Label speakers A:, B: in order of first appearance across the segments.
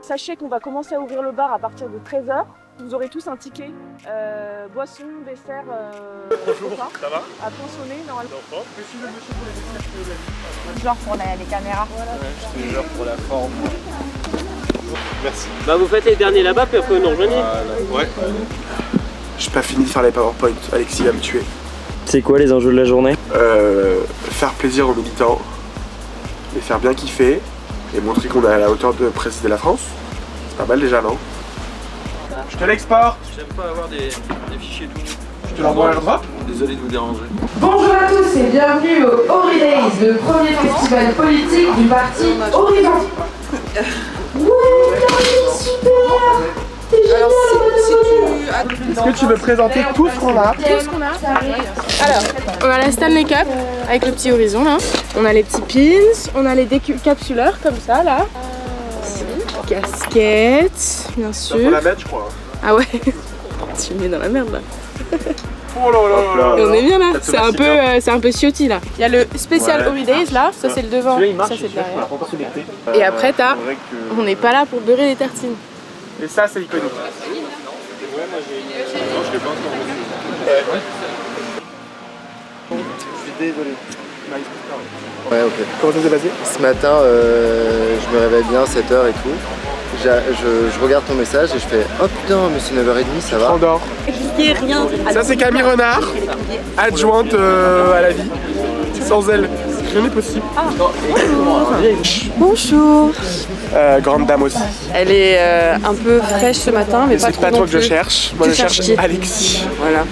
A: Sachez qu'on va commencer à ouvrir le bar à partir de 13h. Vous aurez tous un ticket, boisson, dessert,
B: Bonjour, ça va?
A: à poinçonner normalement.
C: Genre pour les caméras.
A: Voilà.
B: Je te jure pour la forme. Merci.
D: Bah vous faites les derniers là-bas puis après vous nous rejoignez.
B: Ouais. J'ai pas fini de faire les PowerPoint, Alexis va me tuer.
D: C'est quoi les enjeux de la journée?
B: Faire plaisir aux militants, les faire bien kiffer et montrer qu'on est à la hauteur de présider la France. C'est pas mal déjà, non? Je te l'exporte.
E: J'aime pas avoir des fichiers tout nus.
B: Je te l'envoie à l'endroit.
E: Désolé de vous déranger.
F: Bonjour à tous et bienvenue au Ori Days, le premier festival politique du parti Horizon. Ouais, super. C'est génial.
B: Est-ce que tu veux présenter tout ce qu'on a?
C: Alors, on a la Stanley Cup avec le petit horizon là. On a les petits pins, on a les décapsuleurs comme ça là. Casquette, bien
B: Faut
C: sûr.
B: la mettre, je crois.
C: Ah ouais, tu me mets dans la merde là.
B: Oh là là là là.
C: Et on est bien là,
B: Ça te va si
C: c'est un peu ciotti là. Il y a le spécial
B: Ouais.
C: Ori Days là, ça c'est le devant, ça c'est le derrière. Et après t'as, on n'est pas là pour beurrer les tartines.
B: Et ça, c'est iconique.
E: Je suis désolé.
B: Ouais, ok. Comment ça s'est passé?
G: Ce matin, je me réveille bien, 7h et tout. Je regarde ton message et je fais oh putain, mais c'est 9h30, ça va.
B: Andorre. Ça, c'est Camille Renard, adjointe à la vie. Sans elle, rien n'est possible.
C: Bonjour.
B: Grande dame aussi.
C: Elle est un peu fraîche ce matin, mais
B: Et c'est pas toi que je cherche. Moi, je cherche Alexis.
C: Voilà.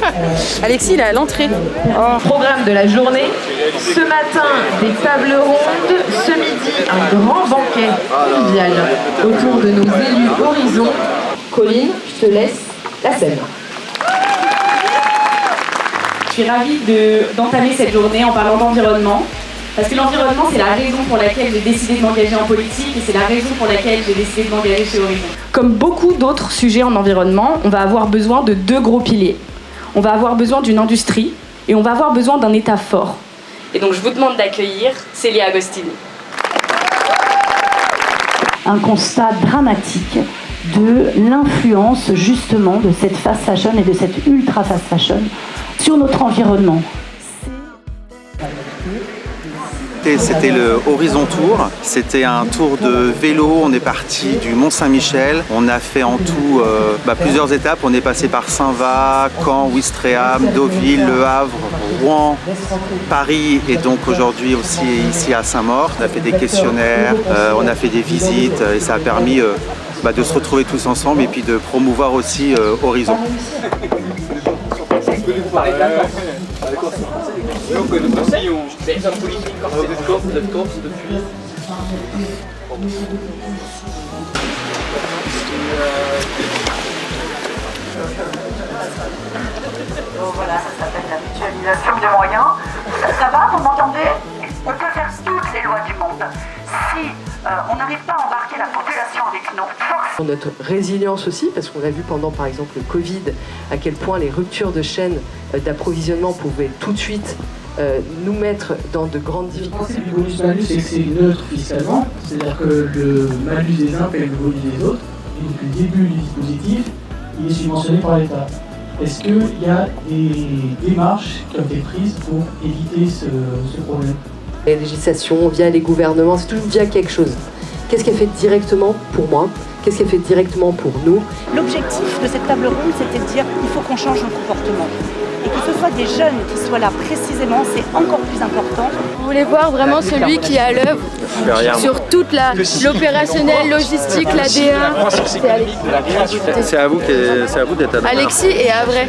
C: Alexis, il est à l'entrée.
F: Programme de la journée. Ce matin, des tables rondes. Ce midi, un grand banquet convivial autour de nos élus Horizon. Colline, je te laisse la scène.
H: Je suis ravie d'entamer cette journée en parlant d'environnement. Parce que l'environnement, c'est la raison pour laquelle j'ai décidé de m'engager en politique et c'est la raison pour laquelle j'ai décidé de m'engager chez Horizon. Comme beaucoup d'autres sujets en environnement, on va avoir besoin de deux gros piliers. On va avoir besoin d'une industrie et on va avoir besoin d'un État fort. Et donc je vous demande d'accueillir Célia Agostini.
I: Un constat dramatique de l'influence justement de cette fast fashion et de cette ultra fast fashion sur notre environnement.
J: C'était le Horizon Tour, c'était un tour de vélo, on est parti du Mont-Saint-Michel, on a fait en tout plusieurs étapes, on est passé par Saint-Va, Caen, Ouistreham, Deauville, Le Havre, Rouen, Paris et donc aujourd'hui aussi ici à Saint-Maur. On a fait des questionnaires, on a fait des visites et ça a permis de se retrouver tous ensemble et puis de promouvoir aussi Horizon.
I: Voilà, ça s'appelle la mutualisation des moyens. Ça va, vous m'entendez? On peut faire toutes les lois du monde. Si on n'arrive pas à embarquer la population avec nos forces.
K: Notre résilience aussi, parce qu'on a vu pendant par exemple le Covid à quel point les ruptures de chaînes d'approvisionnement pouvaient tout de suite nous mettre dans de grandes difficultés.
L: Le principe du bonus-malus, c'est que c'est neutre fiscalement, c'est-à-dire que le malus des uns paye le bonus des autres, et depuis le début du dispositif, il est subventionné par l'État. Est-ce qu'il y a des démarches qui ont été prises pour éviter ce problème?
K: Les législations, via les gouvernements, c'est toujours via quelque chose. Qu'est-ce qu'elle fait directement pour moi? Qu'est-ce qu'elle fait directement pour nous?
I: L'objectif de cette table ronde, c'était de dire qu'il faut qu'on change nos comportements. Et que ce soit des jeunes qui soient là précisément, c'est encore plus important.
C: Vous voulez voir vraiment celui qui est à l'œuvre sur toute l'opérationnel, logistique, la DA. C'est Alexis.
E: C'est à vous d'être à
C: Alexis est à vrai.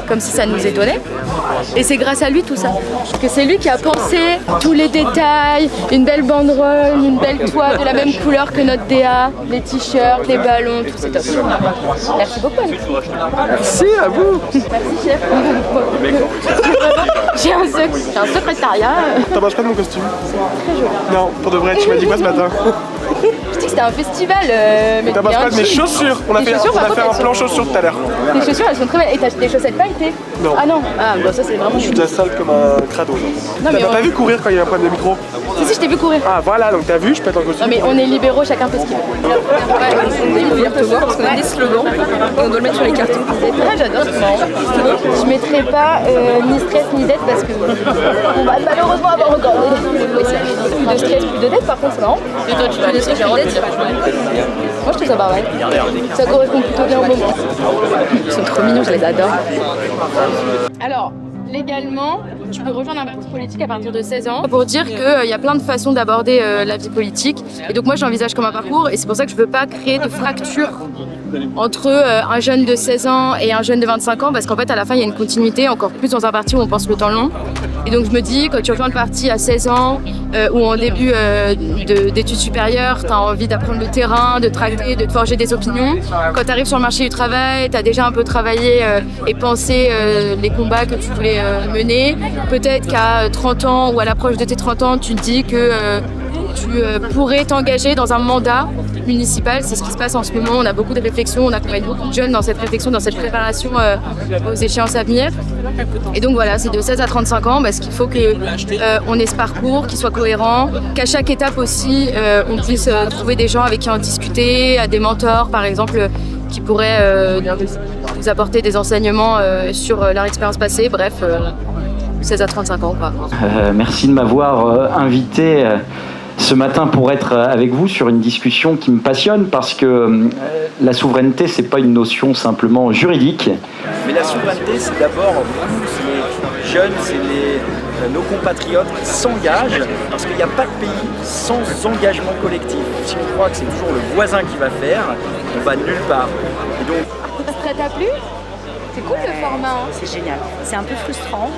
C: Comme si ça nous étonnait. Et c'est grâce à lui tout ça. Que c'est lui qui a pensé tous les détails, une belle banderole, une belle toile de la même couleur que notre DA, les t-shirts, les ballons, tout c'est top. Merci beaucoup Alexis.
B: Merci à vous.
C: Merci chef. J'ai un secrétariat.
B: T'en manges pas de mon costume?
C: Très joli.
B: Non, pour de vrai, tu m'as dit quoi ce matin?
C: Je dis que c'était un festival. Mais
B: T'en manges pas de mes chaussures? On a fait un plan chaussures tout à l'heure.
C: Tes chaussures elles sont très belles. Et t'as des chaussettes pailletées?
B: Non.
C: Ah non. Ah bah ça c'est vraiment.
B: Je suis déjà sale comme un crado.
C: Non,
B: T'as pas vu courir quand il y a un problème de micro?
C: Si, je t'ai vu courir.
B: Ah voilà, donc t'as vu, je peux être en costume.
C: Non mais on est libéraux, chacun fait ce qu'il veut.
M: On veut te voir parce qu'on a des slogans et on doit le mettre sur les cartons.
C: Ah, j'adore, c'est marrant. Je mettrai pas ni stress ni dette parce que on va malheureusement avoir encore plus de stress, plus de dette. Par contre, c'est marrant. Et toi, tu vas plus de stress, plus de dette. Moi, je trouve ça pas mal. Ça correspond plutôt bien au moment. Ils sont trop mignons, je les adore. Alors, légalement, tu peux rejoindre un parti politique à partir de 16 ans pour dire qu'il y a plein de façons d'aborder la vie politique. Et donc moi, je l'envisage comme un parcours et c'est pour ça que je veux pas créer de fracture entre un jeune de 16 ans et un jeune de 25 ans parce qu'en fait, à la fin, il y a une continuité, encore plus dans un parti où on pense le temps long. Et donc je me dis, quand tu rejoins le parti à 16 ans ou en début d'études supérieures, tu as envie d'apprendre le terrain, de tracter, de te forger des opinions. Quand tu arrives sur le marché du travail, tu as déjà un peu travaillé et pensé les combats que tu voulais mener. Peut-être qu'à 30 ans ou à l'approche de tes 30 ans, tu te dis que tu pourrais t'engager dans un mandat municipal. C'est ce qui se passe en ce moment. On a beaucoup de réflexions, on accompagne beaucoup de jeunes dans cette réflexion, dans cette préparation aux échéances à venir. Et donc voilà, c'est de 16 à 35 ans parce qu'il faut qu'on ait ce parcours, qu'il soit cohérent, qu'à chaque étape aussi, on puisse trouver des gens avec qui en discuter, des mentors par exemple, qui pourraient nous apporter des enseignements sur leur expérience passée. Bref, 16 à 35 ans quoi.
N: Merci de m'avoir invité ce matin pour être avec vous sur une discussion qui me passionne parce que la souveraineté, c'est pas une notion simplement juridique.
O: Mais la souveraineté, c'est d'abord nous, c'est les jeunes, c'est nos compatriotes qui s'engagent parce qu'il n'y a pas de pays sans engagement collectif. Si on croit que c'est toujours le voisin qui va faire, on va nulle part. Et donc...
C: Ça t'a plu? C'est cool le format. Hein.
P: C'est génial. C'est un peu frustrant.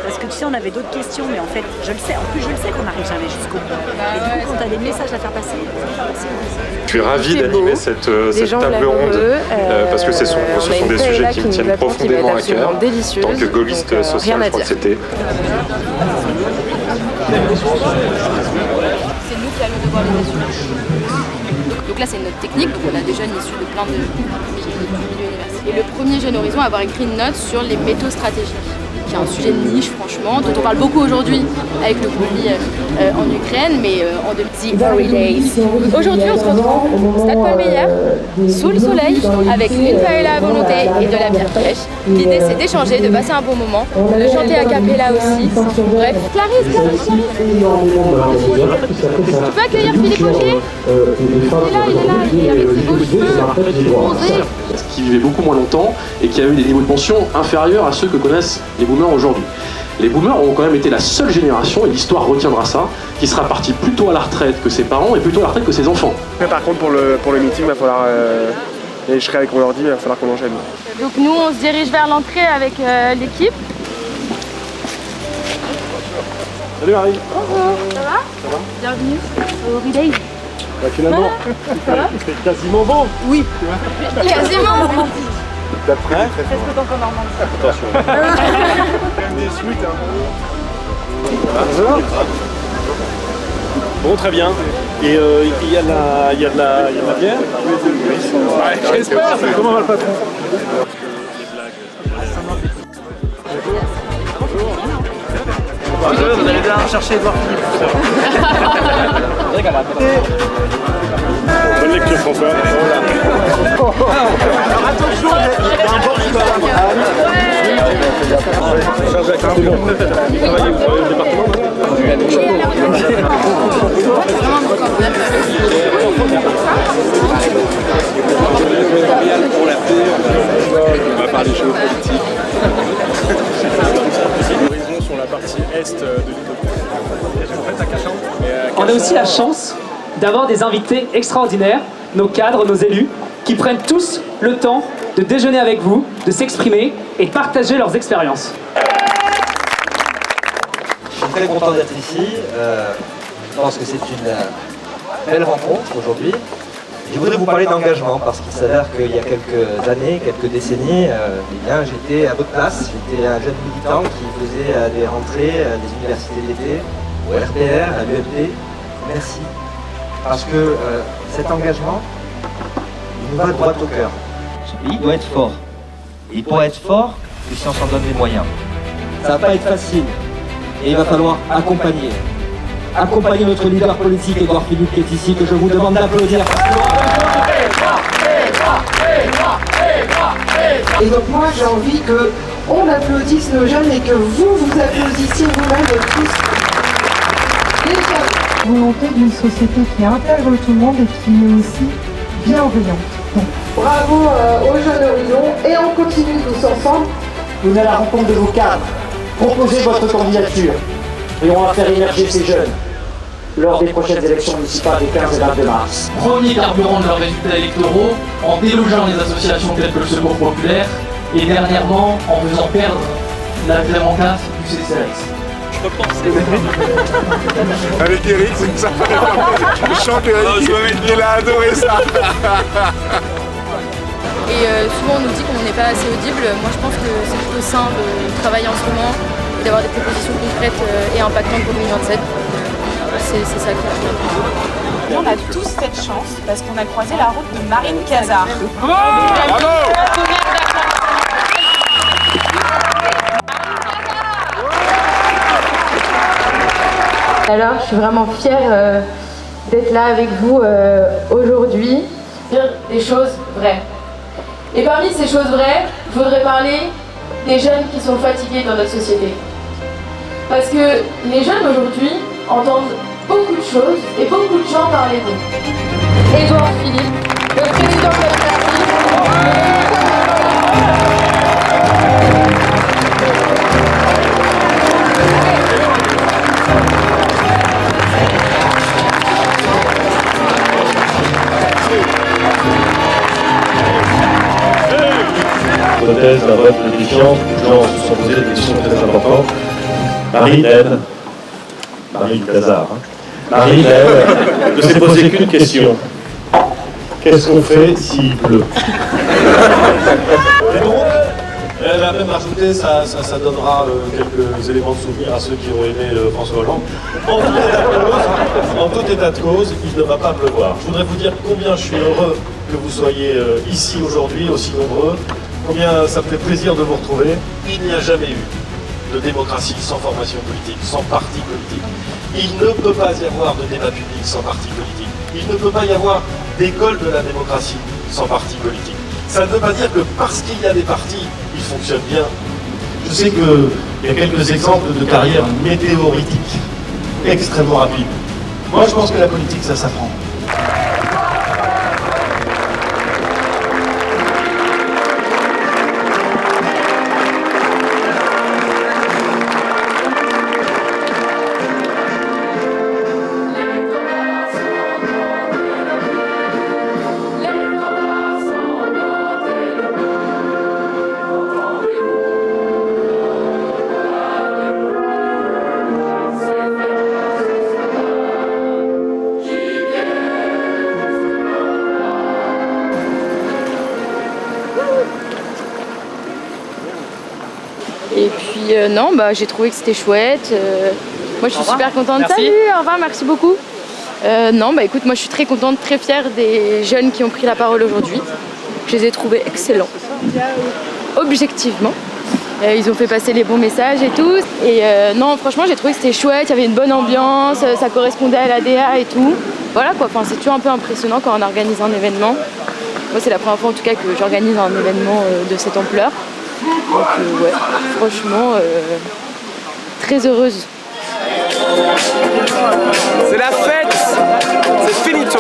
P: Parce que tu sais, on avait d'autres questions, mais en fait, je le sais. En plus, je le sais qu'on n'arrive jamais jusqu'au bout. Et du coup, quand tu as des messages à faire passer,
Q: je suis ravi d'animer cette table ronde parce que ce sont des sujets qui me tiennent profondément à cœur. En tant que gaulliste social, je crois que c'était.
C: C'est nous qui allons devoir les assumer. Donc là, c'est notre technique. Donc on a des jeunes issus de plein de milieux universitaires. Et le premier Jeune Horizon à avoir écrit une note sur les métaux stratégiques, qui est un sujet de niche franchement, dont on parle beaucoup aujourd'hui avec le conflit en Ukraine, mais en The Very Days. Aujourd'hui, on se retrouve au Stade Paul Meyer, sous le soleil, avec une paella à volonté et de la bière fraîche. L'idée, c'est d'échanger, de passer un bon moment, de chanter a cappella aussi. Bref, Clarisse. Tu peux accueillir Philippe Augier? Il est là, avec ses beaux cheveux bronzés.
R: Qui vivait beaucoup moins longtemps et qui a eu des niveaux de pension inférieurs à ceux que connaissent les boomers aujourd'hui. Les boomers ont quand même été la seule génération, et l'histoire retiendra ça, qui sera partie plus tôt à la retraite que ses parents et plus tôt à la retraite que ses enfants.
B: Mais par contre, pour le meeting, il va falloir... et je serai avec mon ordi, il va falloir qu'on enchaîne.
C: Donc nous, on se dirige vers l'entrée avec l'équipe.
R: Salut Marie.
C: Bonjour. Ça va?
R: Ça va?
C: Bienvenue au Relay.
R: Bah finalement, c'est quasiment bon.
C: Oui. Quasiment.
R: T'as pris très
C: Est-ce que t'en connais Normandie?
R: Attention.
B: Quand même des suites,
R: Bonjour.
Q: Bon, très bien. Et il y a de la bière.
B: Ouais, j'espère.
Q: Comment va le patron?
O: Vous allez bien chercher Edouard Philippe.
Q: Bonne lecture, François.
O: Alors attention, il y a un bord qui va
Q: On va parler géopolitique.
R: Horizon sur la partie est de l'Île-de-France.
L: On a aussi la chance d'avoir des invités extraordinaires, nos cadres, nos élus, qui prennent tous le temps de déjeuner avec vous, de s'exprimer et de partager leurs expériences.
S: Je suis très content d'être ici. Je pense que c'est une belle rencontre aujourd'hui. Je voudrais vous parler d'engagement parce qu'il s'avère qu'il y a quelques années, quelques décennies, eh bien, j'étais à votre place. J'étais un jeune militant qui faisait des rentrées des universités d'été, au RPR, à l'UMP. Merci. Parce que cet engagement, il nous va droit au cœur. Ce pays doit être fort. Et il pourra être fort que si on s'en donne les moyens. Ça ne va pas être facile. Et il va falloir accompagner accompagner notre leader politique, Édouard Philippe, qui est ici, que je vous demande d'applaudir.
K: Et donc moi j'ai envie qu'on applaudisse nos jeunes et que vous applaudissiez vous-même tous.
T: Volonté d'une société qui intègre tout le monde et qui est aussi bienveillante.
K: Bravo aux jeunes Horizons et on continue tous ensemble.
S: Venez à la rencontre de vos cadres, proposez votre candidature et on va faire émerger ces jeunes lors des prochaines élections municipales des 15 et 22 mars.
L: Premier carburant de leurs résultats électoraux, en délogeant les associations telles que le Secours Populaire et dernièrement en faisant perdre l'agrément CAF du CCRS.
B: Avec Eric, c'est ça. Je chante Eric, il a adoré ça.
C: Et souvent on nous dit qu'on n'est pas assez audible. Moi je pense que c'est plutôt sain de travailler en ce moment et d'avoir des propositions concrètes et impactantes pour 2027. C'est ça que
H: On a tous cette chance parce qu'on a croisé la route de Marine Cazard.
C: Alors, je suis vraiment fière d'être là avec vous aujourd'hui. Dire des choses vraies. Et parmi ces choses vraies, il faudrait parler des jeunes qui sont fatigués dans notre société. Parce que les jeunes aujourd'hui entendent beaucoup de choses et beaucoup de gens parler d'eux. Édouard Philippe, le président de notre parti.
Q: Hypothèse d'un vote de défiance, les gens se sont posés des questions très importantes. Marie Cazard, Marie ne s'est posé qu'une question. Qu'est-ce qu'on fait s'il pleut? Et donc, elle a même rajouté, ça donnera quelques éléments de souvenir à ceux qui ont aimé François Hollande. En tout état de cause, il ne va pas pleuvoir. Je voudrais vous dire combien je suis heureux que vous soyez ici aujourd'hui, aussi nombreux. Combien ça me fait plaisir de vous retrouver. Il n'y a jamais eu de démocratie sans formation politique, sans parti politique. Il ne peut pas y avoir de débat public sans parti politique. Il ne peut pas y avoir d'école de la démocratie sans parti politique. Ça ne veut pas dire que parce qu'il y a des partis, ils fonctionnent bien. Je sais qu'il y a quelques exemples de carrières météoritiques, extrêmement rapides. Moi, je pense que la politique, ça s'apprend.
C: Et puis non, j'ai trouvé que c'était chouette. Moi je suis super contente.
L: Merci.
C: Salut, au revoir, merci beaucoup. Écoute, moi je suis très contente, très fière des jeunes qui ont pris la parole aujourd'hui. Je les ai trouvés excellents, objectivement. Ils ont fait passer les bons messages et tout. Et non, franchement j'ai trouvé que c'était chouette, il y avait une bonne ambiance, ça correspondait à l'ADA et tout. Voilà quoi, enfin, c'est toujours un peu impressionnant quand on organise un événement. Moi c'est la première fois en tout cas que j'organise un événement de cette ampleur. Donc ouais, franchement, très heureuse.
B: C'est la fête, c'est finito.